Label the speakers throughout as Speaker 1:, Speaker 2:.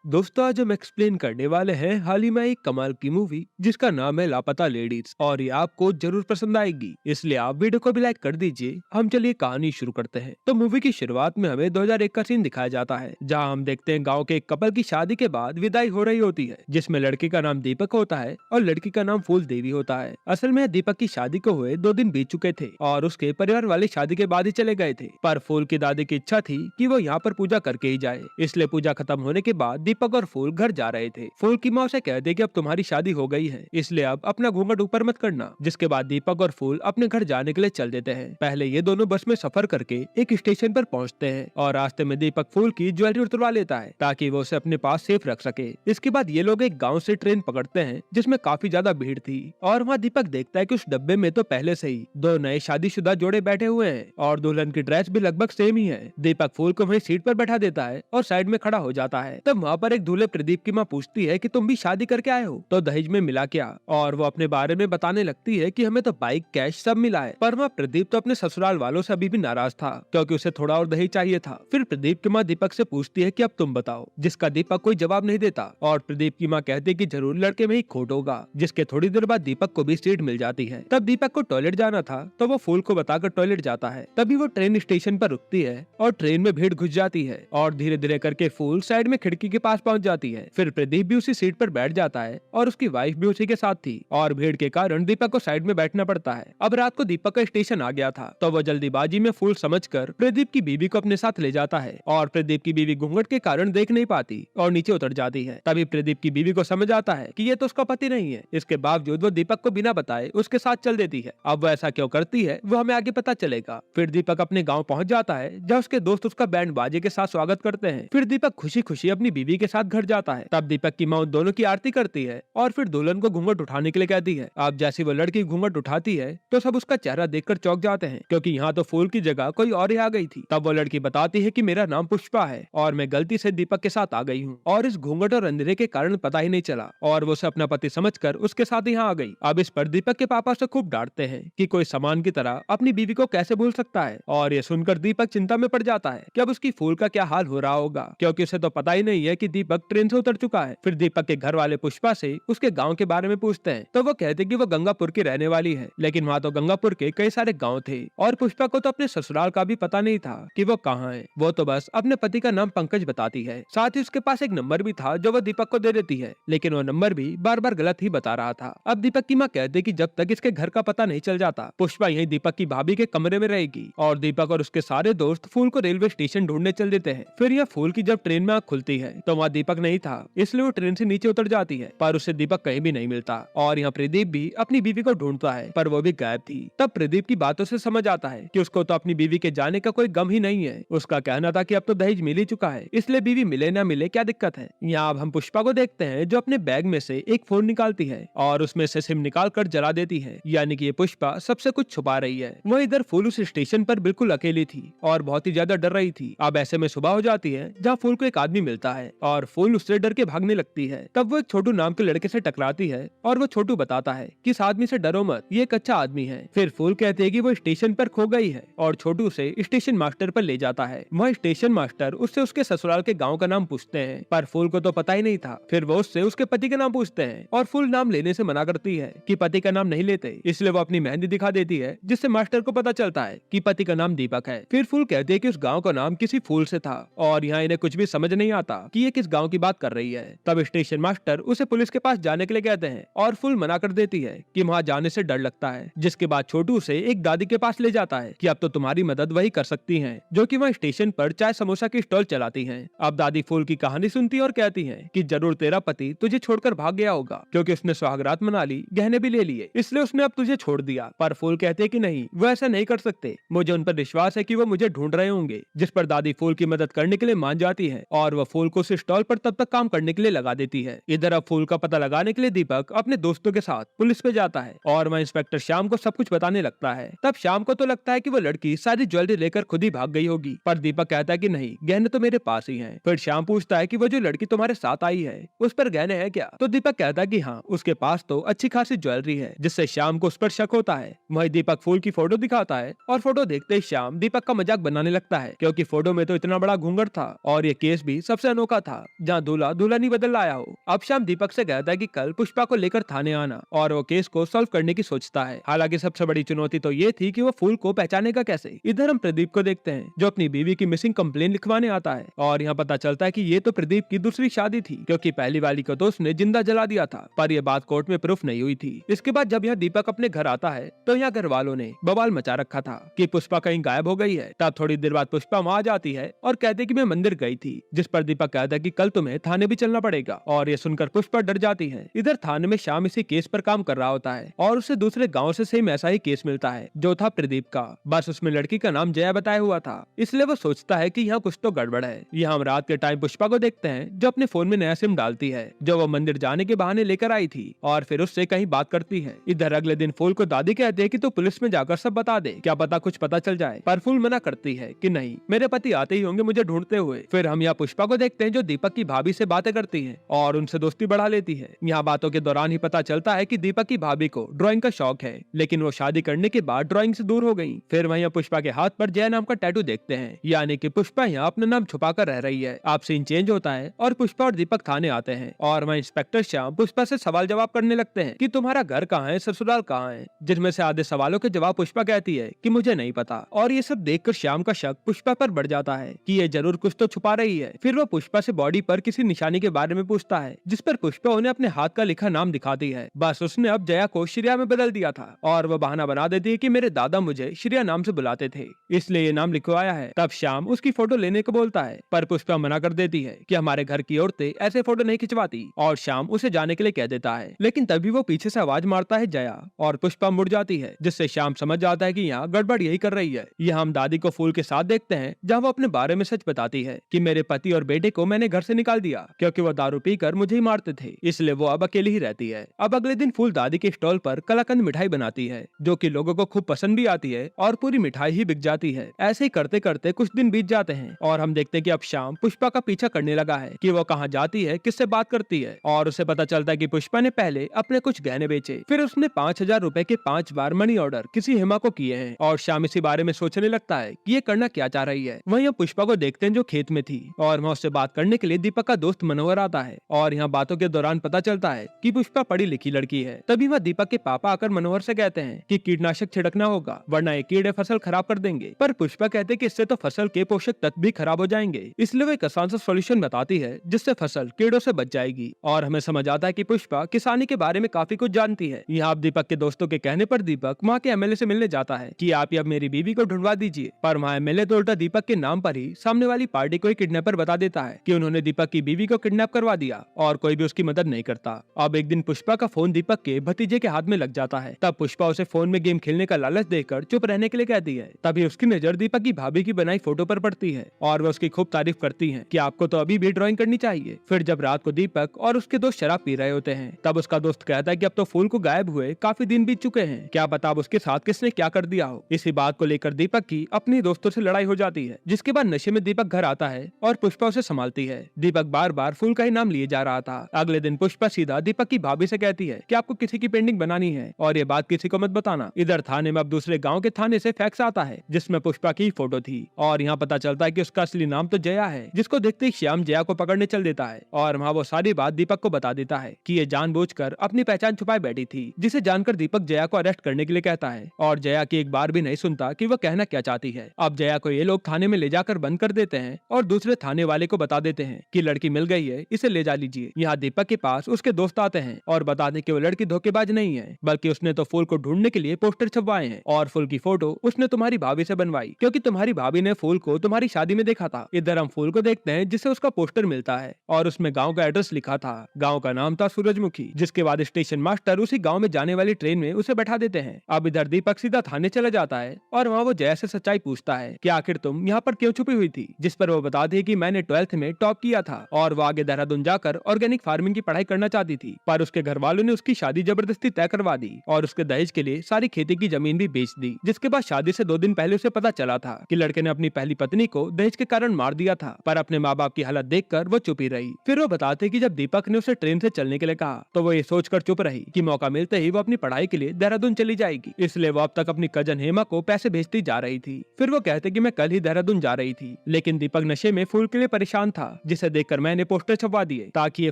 Speaker 1: दोस्तों, आज हम एक्सप्लेन करने वाले हैं हाल ही में एक कमाल की मूवी जिसका नाम है लापता लेडीज, और ये आपको जरूर पसंद आएगी। इसलिए आप वीडियो को भी लाइक कर दीजिए। हम चलिए कहानी शुरू करते हैं। तो मूवी की शुरुआत में हमें 2001 का सीन दिखाया जाता है, जहां हम देखते हैं गांव के एक कपल की शादी के बाद विदाई हो रही होती है, जिसमें लड़की का नाम दीपक होता है और लड़की का नाम फूल देवी होता है। असल में दीपक की शादी को हुए 2 दिन बीत चुके थे और उसके परिवार वाले शादी के बाद ही चले गए थे, पर फूल की दादी की इच्छा थी कि वो यहाँ पर पूजा करके ही जाए। इसलिए पूजा खत्म होने के बाद दीपक और फूल घर जा रहे थे। फूल की माँ उसे कहते कि अब तुम्हारी शादी हो गई है, इसलिए अब अपना घूंघट ऊपर मत करना। जिसके बाद दीपक और फूल अपने घर जाने के लिए चल देते हैं। पहले ये दोनों बस में सफर करके एक स्टेशन पर पहुंचते हैं और रास्ते में दीपक फूल की ज्वेलरी उतरवा लेता है ताकि वो उसे अपने पास सेफ रख सके। इसके बाद ये लोग एक गाँव से ट्रेन पकड़ते हैं जिसमें काफी ज्यादा भीड़ थी, और वहाँ दीपक देखता है कि उस डब्बे में तो पहले से ही 2 नए शादीशुदा जोड़े बैठे हुए हैं और दुल्हन की ड्रेस भी लगभग सेम ही है। दीपक फूल को वहीं सीट पर बैठा देता है और साइड में खड़ा हो जाता है। तब वहाँ पर एक दूल्हे प्रदीप की माँ पूछती है कि तुम भी शादी करके आए हो, तो दहेज में मिला क्या? और वो अपने बारे में बताने लगती है कि हमें तो बाइक, कैश सब मिला है। पर वहाँ प्रदीप तो अपने ससुराल वालों से अभी भी नाराज था, क्योंकि उसे थोड़ा और दहेज चाहिए था। फिर प्रदीप की माँ दीपक से पूछती है कि अब तुम बताओ, जिसका दीपक कोई जवाब नहीं देता। और प्रदीप की माँ कहती है कि जरूर लड़के में ही खोट होगा। जिसके थोड़ी देर बाद दीपक को भी सीट मिल जाती है। तब दीपक को टॉयलेट जाना था, तो वो फूल को बताकर टॉयलेट जाता है। तभी वो ट्रेन स्टेशन पर रुकती है और ट्रेन में भीड़ घुस जाती है और धीरे धीरे करके फूल साइड में खिड़की के पास पहुंच जाती है। फिर प्रदीप भी उसी सीट पर बैठ जाता है और उसकी वाइफ भी उसी के साथ थी, और भीड़ के कारण दीपक को साइड में बैठना पड़ता है। अब रात को दीपक का स्टेशन आ गया था, तो वो जल्दीबाजी में फूल समझकर प्रदीप की बीवी को अपने साथ ले जाता है, और प्रदीप की बीवी घूंघट के कारण देख नहीं पाती और नीचे उतर जाती है। तभी प्रदीप की बीवी को समझ आता है कि ये तो उसका पति नहीं है। इसके बावजूद वो दीपक को बिना बताए उसके साथ चल देती है। अब वो ऐसा क्यों करती है वो हमें आगे पता चलेगा। फिर दीपक अपने गाँव पहुँच जाता है, जहाँ उसके दोस्त उसका बैंड बाजे के साथ स्वागत करते हैं। फिर दीपक खुशी खुशी अपनी बीवी के साथ घर जाता है। तब दीपक की माँ उन दोनों की आरती करती है और फिर दुल्हन को घूंघट उठाने के लिए कहती है। अब जैसी वो लड़की घूंघट उठाती है तो सब उसका चेहरा देखकर चौंक जाते हैं, क्योंकि यहाँ तो फूल की जगह कोई और ही आ गई थी। तब वो लड़की बताती है कि मेरा नाम पुष्पा है और मैं गलती से दीपक के साथ आ गई हूँ, और इस घूंघट और अंधेरे के कारण पता ही नहीं चला, और वो उसे अपना पति समझकर उसके साथ यहाँ आ गई। अब इस पर दीपक के पापा से खूब डांटते हैं कि कोई सामान की तरह अपनी बीवी को कैसे भूल सकता है, और ये सुनकर दीपक चिंता में पड़ जाता है कि अब उसकी फूल का क्या हाल हो रहा होगा, क्योंकि उसे तो पता ही नहीं है कि दीपक ट्रेन से उतर चुका है। फिर दीपक के घर वाले पुष्पा से उसके गांव के बारे में पूछते हैं, तो वो कहते कि वो गंगापुर की रहने वाली है, लेकिन वहाँ तो गंगापुर के कई सारे गांव थे, और पुष्पा को तो अपने ससुराल का भी पता नहीं था कि वो कहाँ है। वो तो बस अपने पति का नाम पंकज बताती है। साथ ही उसके पास एक नंबर भी था जो वो दीपक को दे देती है, लेकिन वो नंबर भी बार बार गलत ही बता रहा था। अब दीपक की माँ कहते कि जब तक इसके घर का पता नहीं चल जाता, पुष्पा यही दीपक की भाभी के कमरे में रहेगी, और दीपक और उसके सारे दोस्त फूल को रेलवे स्टेशन ढूंढने चल देते हैं। फिर यह फूल की जब ट्रेन में आँख खुलती है तो वहाँ दीपक नहीं था, इसलिए वो ट्रेन से नीचे उतर जाती है, पर उसे दीपक कहीं भी नहीं मिलता। और यहाँ प्रदीप भी अपनी बीवी को ढूंढता है, पर वो भी गायब थी। तब प्रदीप की बातों से समझ आता है कि उसको तो अपनी बीवी के जाने का कोई गम ही नहीं है। उसका कहना था कि अब तो दहेज मिल ही चुका है, इसलिए बीवी मिले ना मिले क्या दिक्कत है। यहाँ अब हम पुष्पा को देखते हैं जो अपने बैग में से एक फोन निकालती है और उसमें से सिम निकाल कर जला देती है, यानी कि ये पुष्पा सबसे कुछ छुपा रही है। वो इधर फूल उस स्टेशन पर बिल्कुल अकेली थी और बहुत ही ज्यादा डर रही थी। अब ऐसे में सुबह हो जाती है, जहाँ फूल को एक आदमी मिलता है और फूल उससे डर के भागने लगती है। तब वो एक छोटू नाम के लड़के से टकराती है और वो छोटू बताता है कि इस आदमी से डरो मत, ये एक अच्छा आदमी है। फिर फूल कहते हैं कि वो स्टेशन पर खो गई है और छोटू उसे स्टेशन मास्टर पर ले जाता है। वह स्टेशन मास्टर उससे उसके ससुराल के गाँव का नाम पूछते हैं, पर फूल को तो पता ही नहीं था। फिर वो उससे उसके पति का नाम पूछते हैं और फूल नाम लेने से मना करती है कि पति का नाम नहीं लेते, इसलिए वो अपनी मेहंदी दिखा देती है, जिससे मास्टर को पता चलता है कि पति का नाम दीपक है। फिर फूल कहती है कि उस गाँव का नाम किसी फूल से था, और यहाँ इन्हें कुछ भी समझ नहीं आता कि ये किस गाँव की बात कर रही है। तब स्टेशन मास्टर उसे पुलिस के पास जाने के लिए कहते हैं और फूल मना कर देती है कि वहाँ जाने से डर लगता है। जिसके बाद छोटू उसे एक दादी के पास ले जाता है कि अब तो तुम्हारी मदद वही कर सकती हैं, जो कि वहाँ स्टेशन पर चाय समोसा की स्टॉल चलाती हैं। अब दादी फूल की कहानी सुनती है और कहती है कि जरूर तेरा पति तुझे छोड़कर भाग गया होगा, क्योंकि उसने सुहागरात मना ली, गहने भी ले लिए, इसलिए उसने अब तुझे छोड़ दिया। पर फूल कहते कि नहीं, वो ऐसा नहीं कर सकते, मुझे उन पर विश्वास है कि वो मुझे ढूंढ रहे होंगे। जिस पर दादी फूल की मदद करने के लिए मान जाती है और वह फूल को उस स्टॉल पर तब तक काम करने के लिए लगा देती है। इधर अब फूल का पता लगाने के लिए दीपक अपने दोस्तों के साथ पुलिस पे जाता है और वह इंस्पेक्टर श्याम को सब कुछ बताने लगता है। तब श्याम को तो लगता है कि वो लड़की सारी ज्वेलरी लेकर खुद ही भाग गई होगी, पर दीपक कहता है कि नहीं, गहने तो मेरे पास ही हैं। फिर श्याम पूछता है कि वो जो लड़की तुम्हारे साथ आई है उस पर गहने हैं क्या? तो दीपक कहता है कि हाँ, उसके पास तो अच्छी खासी ज्वेलरी है, जिससे श्याम को उस पर शक होता है। वही दीपक फूल की फोटो दिखाता है और फोटो देखते ही श्याम दीपक का मजाक बनाने लगता है, क्योंकि फोटो में तो इतना बड़ा घूंघट था और ये केस भी सबसे अनोखा था। था जहाँ दूल्हा दुल्हन ही बदल लाया हो। अब शाम दीपक से कहता है कि कल पुष्पा को लेकर थाने आना और वो केस को सॉल्व करने की सोचता है। हालांकि सबसे बड़ी चुनौती तो ये थी कि वो फूल को पहचानेगा कैसे। इधर हम प्रदीप को देखते हैं जो अपनी बीवी की मिसिंग कंप्लेन लिखवाने आता है और यहाँ पता चलता है कि ये तो प्रदीप की दूसरी शादी थी, क्योंकि पहली वाली को तो उसने जिंदा जला दिया था, पर यह बात कोर्ट में प्रूफ नहीं हुई थी। इसके बाद जब यहाँ दीपक अपने घर आता है तो यहाँ घर वालों ने बवाल मचा रखा था कि पुष्पा कहीं गायब हो गई है। तब थोड़ी देर बाद पुष्पा वहाँ जाती है और कहती कि मैं मंदिर गई थी, जिस पर दीपक कहता है कि कल तुम्हें थाने भी चलना पड़ेगा, और ये सुनकर पुष्पा डर जाती है। इधर थाने में शाम इसी केस पर काम कर रहा होता है और उसे दूसरे गाँव से सेम ऐसा ही केस मिलता है जो था प्रदीप का, बस उसमें लड़की का नाम जया बताया हुआ था। इसलिए वो सोचता है कि यहाँ कुछ तो गड़बड़ है। यहाँ हम रात के टाइम पुष्पा को देखते हैं जो अपने फोन में नया सिम डालती है जो वो मंदिर जाने के बहाने लेकर आई थी, और फिर उससे कहीं बात करती है। इधर अगले दिन फूल को दादी कहते हैं कि तू पुलिस में जाकर सब बता दे, क्या पता कुछ पता चल जाए, पर फूल मना करती है कि नहीं, मेरे पति आते ही होंगे मुझे ढूंढते हुए। फिर हम यहाँ पुष्पा को देखते हैं जो दीपक की भाभी से बातें करती है और उनसे दोस्ती बढ़ा लेती है। यहाँ बातों के दौरान ही पता चलता है कि दीपक की भाभी को ड्राइंग का शौक है, लेकिन वो शादी करने के बाद ड्राइंग से दूर हो गई। फिर वहीं पुष्पा के हाथ पर जय नाम का टैटू देखते हैं, यानी कि पुष्पा यहाँ अपना नाम छुपा कर रह रही है। अब सीन चेंज होता है और पुष्पा और दीपक थाने आते हैं और वहीं इंस्पेक्टर श्याम पुष्पा से सवाल जवाब करने लगते हैं कि तुम्हारा घर कहाँ है, ससुराल कहाँ है, जिनमें से आधे सवालों के जवाब पुष्पा कहती है कि मुझे नहीं पता। और ये सब देखकर श्याम का शक पुष्पा पर बढ़ जाता है कि ये जरूर कुछ तो छुपा रही है। फिर वो पुष्पा से बॉडी पर किसी निशानी के बारे में पूछता है, जिस पर पुष्पा उन्हें अपने हाथ का लिखा नाम दिखाती है। बस उसने अब जया को श्रेया में बदल दिया था और वो बहाना बना देती है कि मेरे दादा मुझे श्रेया नाम से बुलाते थे, इसलिए ये नाम लिखवाया है। तब श्याम उसकी फोटो लेने को बोलता है, पर पुष्पा मना कर देती है कि हमारे घर की औरतें ऐसे फोटो नहीं खिंचवाती, और श्याम उसे जाने के लिए कह देता है। लेकिन तभी वो पीछे से आवाज मारता है जया, और पुष्पा मुड़ जाती है, जिससे श्याम समझ जाता है कि यहाँ गड़बड़ यही कर रही है। यहाँ हम दादी को फूल के साथ देखते हैं जहाँ वो अपने बारे में सच बताती है कि मेरे पति और बेटे को मैंने घर से निकाल दिया क्योंकि वो दारू पीकर मुझे ही मारते थे, इसलिए वो अब अकेली ही रहती है। अब अगले दिन फूल दादी के स्टॉल पर कलाकंद मिठाई बनाती है जो कि लोगों को खूब पसंद भी आती है और पूरी मिठाई ही बिक जाती है। ऐसे ही करते करते कुछ दिन बीत जाते हैं और हम देखते हैं कि अब शाम पुष्पा का पीछा करने लगा है कि वो कहाँ जाती है, किससे बात करती है, और उसे पता चलता है कि पुष्पा ने पहले अपने कुछ गहने बेचे, फिर उसने 5,000 रुपए के 5 बार मनी ऑर्डर किसी हेमा को किए हैं, और शाम इसी बारे में सोचने लगता है कि ये करना क्या चाह रही है। वहीं हम पुष्पा को देखते हैं जो खेत में थी और वहाँ उससे बात करने के लिए दीपक का दोस्त मनोहर आता है, और यहाँ बातों के दौरान पता चलता है कि पुष्पा पढ़ी लिखी लड़की है। तभी वह दीपक के पापा आकर मनोहर से कहते हैं कि कीटनाशक छिड़कना होगा वरना ये कीड़े फसल खराब कर देंगे, पर पुष्पा कहते कि इससे तो फसल के पोषक तत्व भी खराब हो जाएंगे, इसलिए वो एक आसान सा सॉल्यूशन बताती है जिससे फसल कीड़ों से बच जाएगी। और हमें समझ आता है कि पुष्पा किसानी के बारे में काफी कुछ जानती है। यहाँ आप दीपक के दोस्तों के कहने पर दीपक वहाँ के एमएलए से मिलने जाता है कि आप अब मेरी बीवी को ढूंढवा दीजिए, पर वहाँ एमएलए तो उल्टा दीपक के नाम पर ही सामने वाली पार्टी को एक किडनैपर बता देता है कि उन्होंने दीपक की बीवी को किडनैप करवा दिया और कोई भी उसकी मदद नहीं करता। अब एक दिन पुष्पा का फोन दीपक के भतीजे के हाथ में लग जाता है। तब पुष्पा उसे फोन में गेम खेलने का लालच देकर चुप रहने के लिए कहती है। तभी उसकी नजर दीपक की भाभी की बनाई फोटो पर पड़ती है और वह उसकी खूब तारीफ करती है कि आपको तो अभी भी ड्राइंग करनी चाहिए। फिर जब रात को दीपक और उसके दोस्त शराब पी रहे होते हैं तब उसका दोस्त कहता है कि अब तो फूल को गायब हुए काफी दिन बीत चुके हैं, क्या पता अब उसके साथ किसने क्या कर दिया हो। इसी बात को लेकर दीपक की अपने दोस्तों से लड़ाई हो जाती है, जिसके बाद नशे में दीपक घर आता है और पुष्पा उसे संभालती है। दीपक बार बार फूल का ही नाम लिए जा रहा था। अगले दिन पुष्पा सीधा दीपक की भाभी से कहती है कि आपको किसी की पेंटिंग बनानी है और ये बात किसी को मत बताना। इधर थाने में अब दूसरे गांव के थाने से फैक्स आता है जिसमें पुष्पा की फोटो थी और यहाँ पता चलता है कि उसका असली नाम तो जया है, जिसको देखते ही श्याम जया को पकड़ने चल देता है और वहाँ वो सारी बात दीपक को बता देता है कि ये जानबूझकर अपनी पहचान छुपाए बैठी थी, जिसे जानकर दीपक जया को अरेस्ट करने के लिए कहता है और जया की एक बार भी नहीं सुनता कि वह कहना क्या चाहती है। अब जया को ये लोग थाने में ले जाकर बंद कर देते हैं और दूसरे थाने वाले को बता देते हैं कि लड़की मिल गई है, इसे ले जा लीजिए। यहाँ दीपक के पास उसके दोस्त आते हैं और बताते कि वो लड़की धोखेबाज नहीं है, बल्कि उसने तो फूल को ढूंढने के लिए पोस्टर छपवाए हैं और फूल की फोटो उसने तुम्हारी भाभी से बनवाई क्योंकि तुम्हारी भाभी ने फूल को तुम्हारी शादी में देखा था। इधर हम फूल को देखते हैं जिससे उसका पोस्टर मिलता है और उसमें गाँव का एड्रेस लिखा था। गाँव का नाम था सूरजमुखी, जिसके बाद स्टेशन मास्टर उसी गाँव में जाने वाली ट्रेन में उसे बैठा देते हैं। अब इधर दीपक सीधा थाने चला जाता है और वहाँ वो जया से सच्चाई पूछता है कि आखिर तुम यहाँ पर क्यों छुपी हुई थी, जिस पर वो बताती है कि मैंने 12th में टॉप किया था और वो आगे देहरादून जाकर ऑर्गेनिक फार्मिंग की पढ़ाई करना चाहती थी, पर उसके घर वालों ने उसकी शादी जबरदस्ती तय करवा दी और उसके दहेज के लिए सारी खेती की जमीन भी बेच दी। जिसके बाद शादी से 2 दिन पहले उसे पता चला था कि लड़के ने अपनी पहली पत्नी को दहेज के कारण मार दिया था, पर अपने माँ बाप की हालत देखकर वो चुप ही रही। फिर वो बताते कि जब दीपक ने उसे ट्रेन से चलने के लिए कहा तो वो ये सोचकर चुप रही कि मौका मिलते ही वो अपनी पढ़ाई के लिए देहरादून चली जाएगी, इसलिए वो अब तक अपनी कजन हेमा को पैसे भेजती जा रही थी। फिर वो कहते कि मैं कल ही देहरादून जा रही थी, लेकिन दीपक नशे में फूल के लिए परेशान था जिसे देखकर मैंने पोस्टर छपवा दिए ताकि ये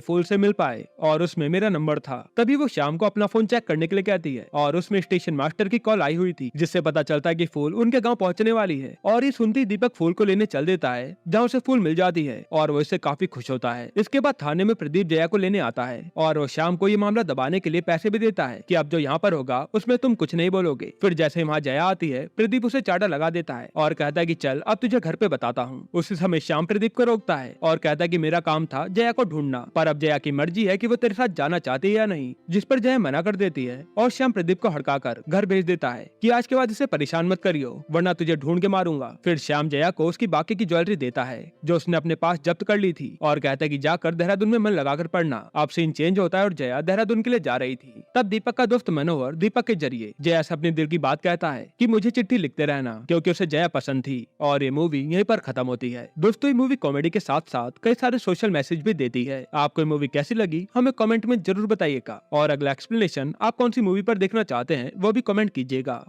Speaker 1: फूल से मिल पाए, और उसमें मेरा नंबर था। तभी वो शाम को अपना फोन चेक करने के लिए कहती है और उसमें स्टेशन मास्टर की कॉल आई हुई थी, जिससे पता चलता है कि फूल उनके गांव पहुंचने वाली है। और ये सुनती दीपक फूल को लेने चल देता है, जहाँ उसे फूल मिल जाती है और वो इससे काफी खुश होता है। इसके बाद थाने में प्रदीप जया को लेने आता है और वो शाम को ये मामला दबाने के लिए पैसे भी देता है कि अब जो यहाँ पर होगा उसमें तुम कुछ नहीं बोलोगे। फिर जैसे ही वहाँ जया आती है, प्रदीप उसे चाटा लगा देता है और कहता है कि चल अब तुझे घर पे बताता हूँ। उसी समय श्याम प्रदीप को रोकता है और कहता है कि मेरा काम था जया को ढूंढना, पर अब जया की मर्जी है कि वो तेरे साथ जाना चाहती है या नहीं। जिस पर जया मना कर देती है और श्याम प्रदीप को हड़काकर घर भेज देता है कि आज के बाद इसे परेशान मत करियो वरना तुझे ढूंढ के मारूंगा। फिर श्याम जया को उसकी बाकी की ज्वेलरी देता है जो उसने अपने पास जब्त कर ली थी और कहता है कि जाकर देहरादून में मन लगाकर पढ़ना। अब सीन चेंज होता है और जया देहरादून के लिए जा रही थी। तब दीपक का दोस्त मनोहर दीपक के जरिए जया से अपने दिल की बात कहता है कि मुझे चिट्ठी लिखते रहना, क्योंकि उसे जया पसंद थी। और ये मूवी यहीं पर खत्म होती है। दोस्तों, ये मूवी कॉमेडी के साथ साथ कई सारे सोशल मैसेज भी देती है। आपको ये मूवी कैसी लगी हमें कमेंट में जरूर बताइएगा, और अगला एक्सप्लेनेशन आप कौन सी मूवी पर देखना चाहते हैं वो भी कमेंट कीजिएगा।